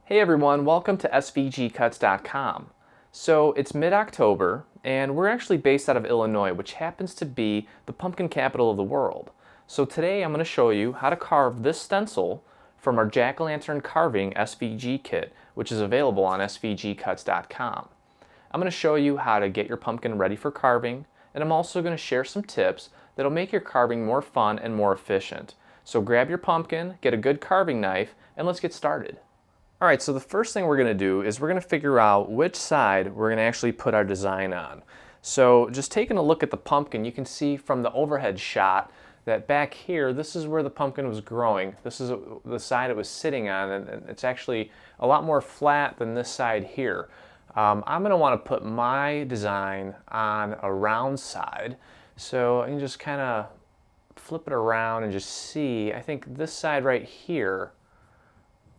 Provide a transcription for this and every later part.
Hey everyone, welcome to SVGCuts.com. So it's mid-October and we're actually based out of Illinois, which happens to be the pumpkin capital of the world. So today I'm going to show you how to carve this stencil from our jack-o'-lantern carving SVG kit, which is available on SVGcuts.com. I'm going to show you how to get your pumpkin ready for carving, and I'm also going to share some tips that'll make your carving more fun and more efficient. So grab your pumpkin, get a good carving knife, and let's get started. Alright, so the first thing we're going to do is we're going to figure out which side we're going to actually put our design on. So just taking a look at the pumpkin, you can see from the overhead shot that back here, this is where the pumpkin was growing. This is the side it was sitting on, and it's actually a lot more flat than this side here. I'm going to want to put my design on a round side, so I can just kind of flip it around and just see. I think this side right here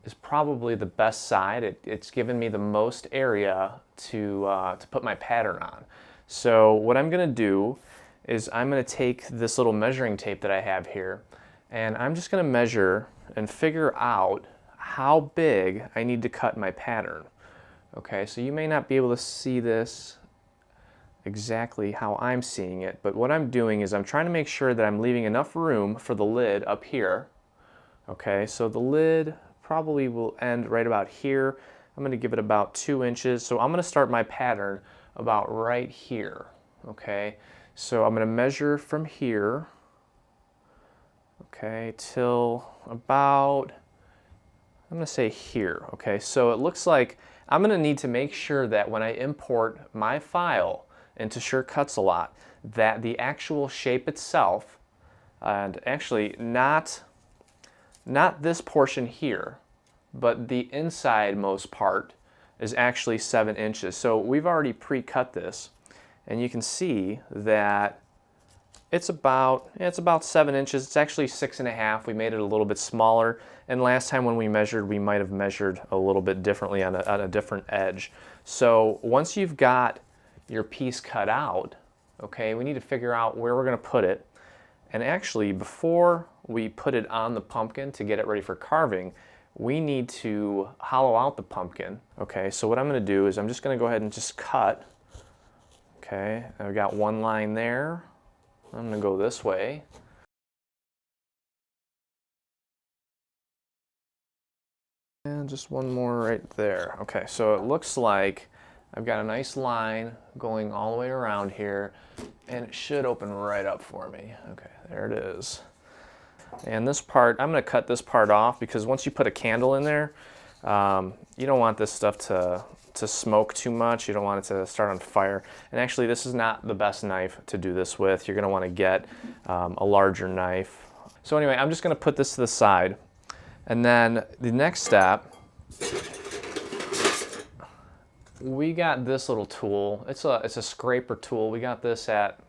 is probably the best side. It's given me the most area to put my pattern on. So what I'm going to do is I'm going to take this little measuring tape that I have here, and I'm just going to measure and figure out how big I need to cut my pattern. Okay, so you may not be able to see this exactly how I'm seeing it, but what I'm doing is I'm trying to make sure that I'm leaving enough room for the lid up here. Okay, so the lid probably will end right about here. I'm going to give it about 2 inches. So I'm going to start my pattern about right here. Okay, so I'm going to measure from here, okay, till about, I'm going to say here. Okay, so it looks like I'm going to need to make sure that when I import my file into Sure Cuts a Lot, that the actual shape itself, and actually not this portion here, but the inside most part is actually 7 inches. So we've already pre-cut this, and you can see that it's about 7 inches. It's actually 6.5. We made it a little bit smaller, and last time when we measured, we might have measured a little bit differently on a different edge. So once you've got your piece cut out, okay, we need to figure out where we're going to put it. And actually, before we put it on the pumpkin to get it ready for carving, we need to hollow out the pumpkin. Okay, so what I'm going to do is I'm just going to go ahead and just cut. Okay, I've got one line there. I'm going to go this way. And just one more right there. Okay, so it looks like I've got a nice line going all the way around here, and it should open right up for me. Okay, there it is. And this part, I'm going to cut this part off because once you put a candle in there, you don't want this stuff to smoke too much. You don't want it to start on fire. And actually, this is not the best knife to do this with. You're going to want to get a larger knife. So anyway, I'm just going to put this to the side. And then the next step, we got this little tool. It's a scraper tool. We got this at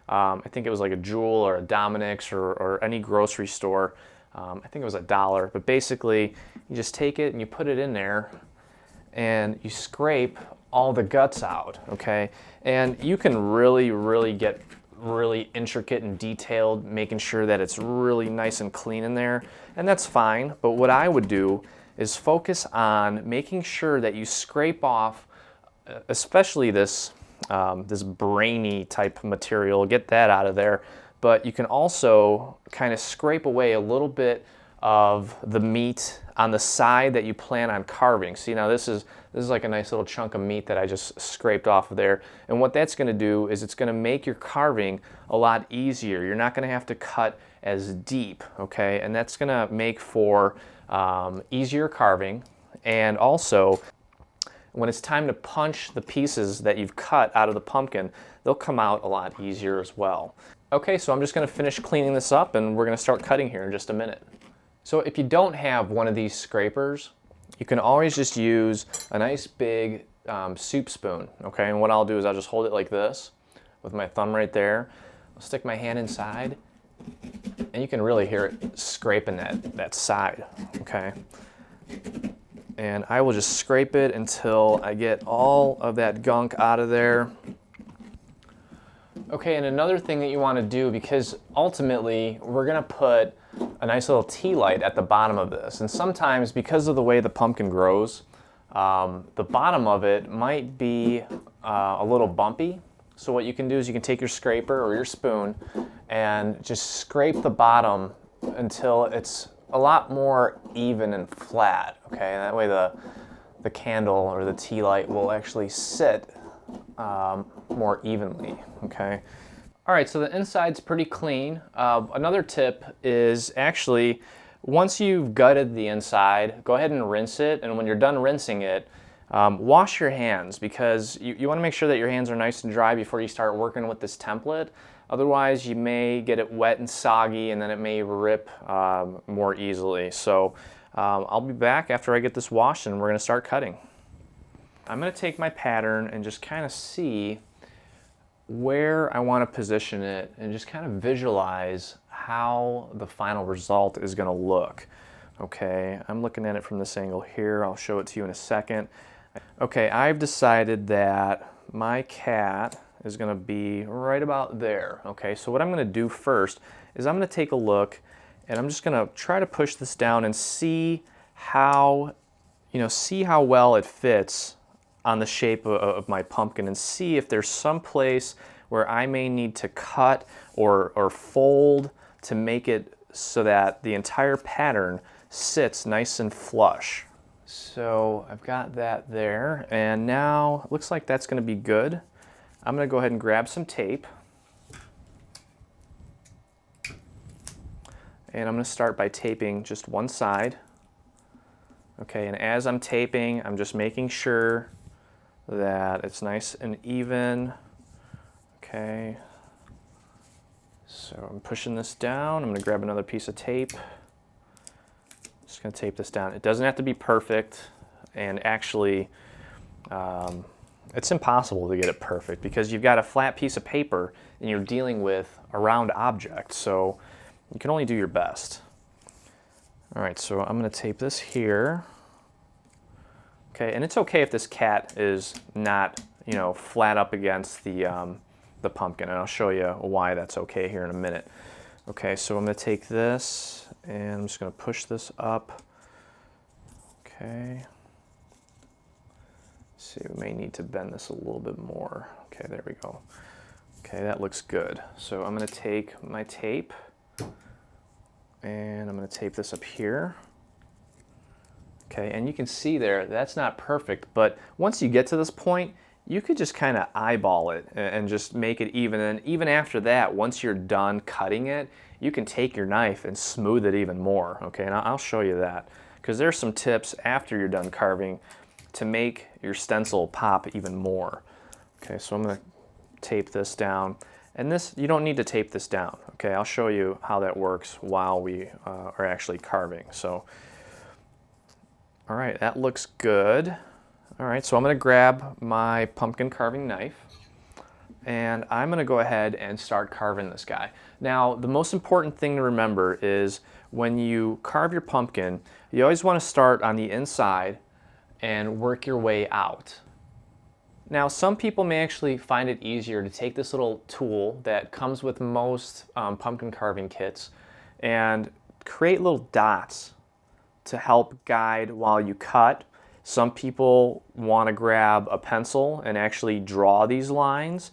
I think it was like a Jewel or a Dominic's or any grocery store. I think it was $1. But basically, you just take it and you put it in there, and you scrape all the guts out. Okay, and you can really get really intricate and detailed, making sure that it's really nice and clean in there, and that's fine. But what I would do is focus on making sure that you scrape off, especially this brainy type material, get that out of there. But you can also kind of scrape away a little bit of the meat on the side that you plan on carving. See, now this is like a nice little chunk of meat that I just scraped off of there. And what that's going to do is it's going to make your carving a lot easier. You're not going to have to cut as deep, okay? And that's going to make for easier carving. And also, when it's time to punch the pieces that you've cut out of the pumpkin, they'll come out a lot easier as well. Okay, so I'm just going to finish cleaning this up, and we're going to start cutting here in just a minute. So if you don't have one of these scrapers, you can always just use a nice big soup spoon. Okay, and what I'll do is I'll just hold it like this with my thumb right there. I'll stick my hand inside, and you can really hear it scraping that side. Okay. And I will just scrape it until I get all of that gunk out of there. Okay, and another thing that you want to do, because ultimately we're going to put a nice little tea light at the bottom of this, and sometimes because of the way the pumpkin grows, The bottom of it might be a little bumpy. So what you can do is you can take your scraper or your spoon and just scrape the bottom until it's a lot more even and flat, okay? And that way the candle or the tea light will actually sit more evenly, okay? All right, so the inside's pretty clean. Another tip is actually, once you've gutted the inside, go ahead and rinse it, and when you're done rinsing it, wash your hands, because you want to make sure that your hands are nice and dry before you start working with this template. Otherwise, you may get it wet and soggy, and then it may rip more easily. So I'll be back after I get this washed, and we're going to start cutting. I'm going to take my pattern and just kind of see where I want to position it and just kind of visualize how the final result is going to look. Okay, I'm looking at it from this angle here. I'll show it to you in a second. Okay, I've decided that my cat is going to be right about there. Okay, so what I'm going to do first is I'm going to take a look, and I'm just going to try to push this down and see how, see how well it fits on the shape of my pumpkin, and see if there's some place where I may need to cut or fold to make it so that the entire pattern sits nice and flush. So I've got that there, and now it looks like that's going to be good. I'm going to go ahead and grab some tape, and I'm going to start by taping just one side. Okay, and as I'm taping, I'm just making sure that it's nice and even. Okay, so I'm pushing this down. I'm going to grab another piece of tape. Just going to tape this down. It doesn't have to be perfect, and actually it's impossible to get it perfect because you've got a flat piece of paper and you're dealing with a round object, so you can only do your best. All right, so I'm going to tape this here. Okay, and it's okay if this cat is not, flat up against the pumpkin, and I'll show you why that's okay here in a minute. Okay, so I'm going to take this, and I'm just going to push this up. Okay. Let's see, we may need to bend this a little bit more. Okay, there we go. Okay, that looks good. So I'm going to take my tape, and I'm going to tape this up here. Okay, and you can see there, that's not perfect, but once you get to this point, you could just kind of eyeball it and just make it even. And even after that, once you're done cutting it, you can take your knife and smooth it even more. Okay, and I'll show you that, because there's some tips after you're done carving to make your stencil pop even more. Okay, so I'm going to tape this down. And this, you don't need to tape this down. Okay, I'll show you how that works while we are actually carving. So, all right, that looks good. All right, so I'm going to grab my pumpkin carving knife, and I'm going to go ahead and start carving this guy. Now, the most important thing to remember is when you carve your pumpkin, you always want to start on the inside and work your way out. Now, some people may actually find it easier to take this little tool that comes with most pumpkin carving kits and create little dots to help guide while you cut. Some people want to grab a pencil and actually draw these lines.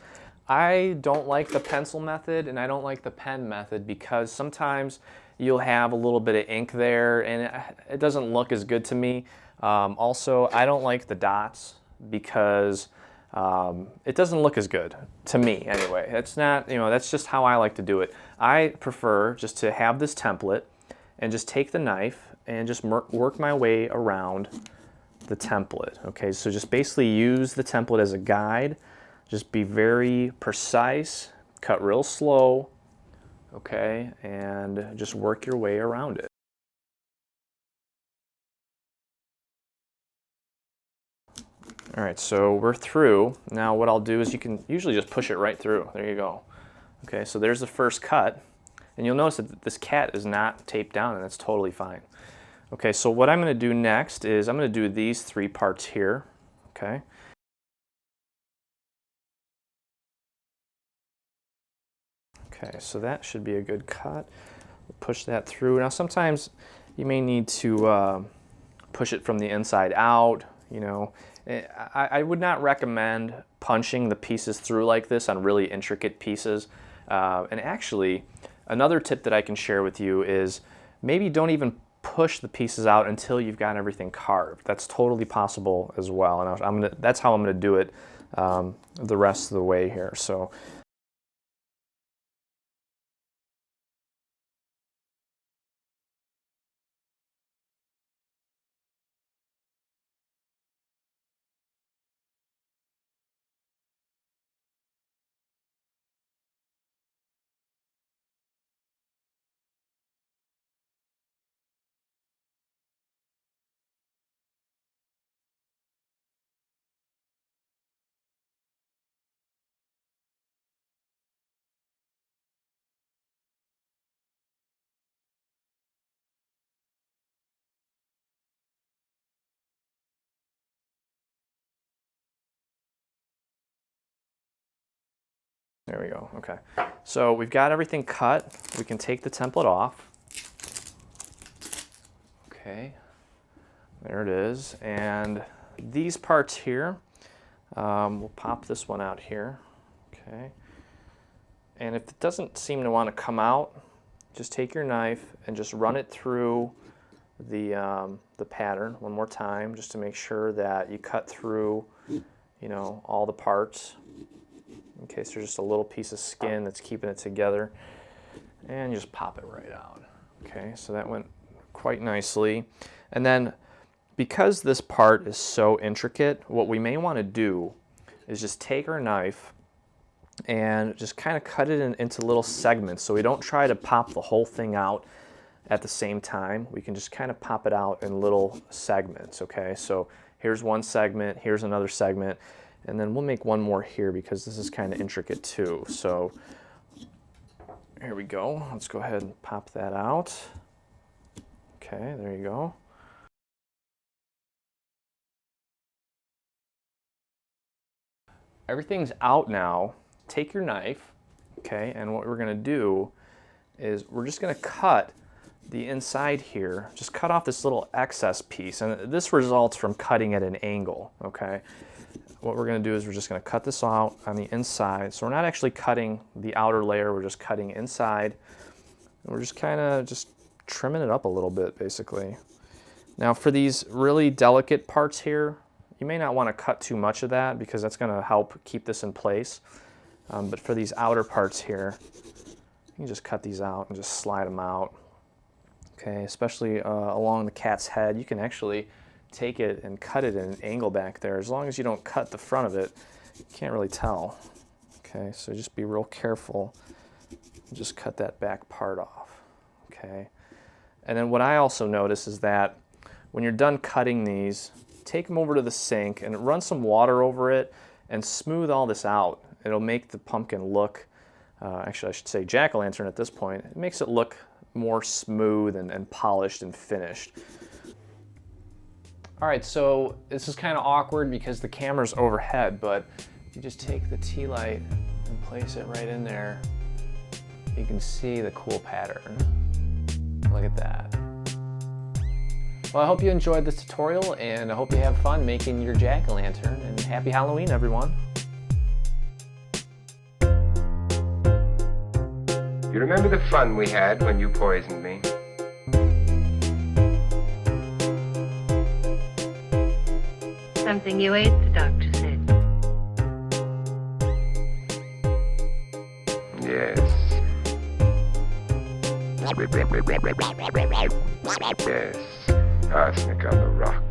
I don't like the pencil method, and I don't like the pen method, because sometimes you'll have a little bit of ink there and it doesn't look as good to me. Also, I don't like the dots because it doesn't look as good to me anyway. It's not, that's just how I like to do it. I prefer just to have this template and just take the knife and just work my way around the template. Okay, so just basically use the template as a guide. Just be very precise, cut real slow, okay, and just work your way around it. All right, so we're through. Now what I'll do is you can usually just push it right through. There you go. Okay, so there's the first cut, and you'll notice that this cat is not taped down, and that's totally fine. Okay, so what I'm going to do next is I'm going to do these three parts here, okay? Okay, so that should be a good cut. Push that through. Now sometimes you may need to push it from the inside out. you know. I would not recommend punching the pieces through like this on really intricate pieces. And actually, another tip that I can share with you is maybe don't even push the pieces out until you've got everything carved. That's totally possible as well, and that's how I'm going to do it the rest of the way here. So there we go. Okay, so we've got everything cut. We can take the template off. Okay, there it is. And these parts here, we'll pop this one out here. Okay, and if it doesn't seem to want to come out, just take your knife and just run it through the pattern one more time, just to make sure that you cut through, you know, all the parts, in case there's just a little piece of skin that's keeping it together, and just pop it right out. Okay, so that went quite nicely. And then because this part is so intricate, what we may want to do is just take our knife and just kind of cut it into little segments, so we don't try to pop the whole thing out at the same time. We can just kind of pop it out in little segments. Okay, so here's one segment, here's another segment, and then we'll make one more here because this is kind of intricate too. So here we go. Let's go ahead and pop that out. Okay, there you go. Everything's out now. Take your knife, okay, and what we're going to do is we're just going to cut the inside here. Just cut off this little excess piece, and this results from cutting at an angle. Okay, what we're going to do is we're just going to cut this out on the inside. So we're not actually cutting the outer layer, we're just cutting inside, and we're just kind of just trimming it up a little bit, basically. Now for these really delicate parts here, you may not want to cut too much of that because that's going to help keep this in place. But for these outer parts here, you can just cut these out and just slide them out. Okay, especially along the cat's head, you can actually take it and cut it at an angle back there. As long as you don't cut the front of it, you can't really tell. Okay, so just be real careful. Just cut that back part off. Okay, and then what I also notice is that when you're done cutting these, take them over to the sink and run some water over it and smooth all this out. It'll make the pumpkin look, actually I should say jack-o'-lantern at this point, it makes it look more smooth and polished and finished. Alright, so this is kind of awkward because the camera's overhead, but you just take the tea light and place it right in there. You can see the cool pattern. Look at that. Well, I hope you enjoyed this tutorial, and I hope you have fun making your jack-o'-lantern, and happy Halloween, everyone. You remember the fun we had when you poisoned me? Something you ate, the doctor said. Yes. Yes. Arsenic on the rock.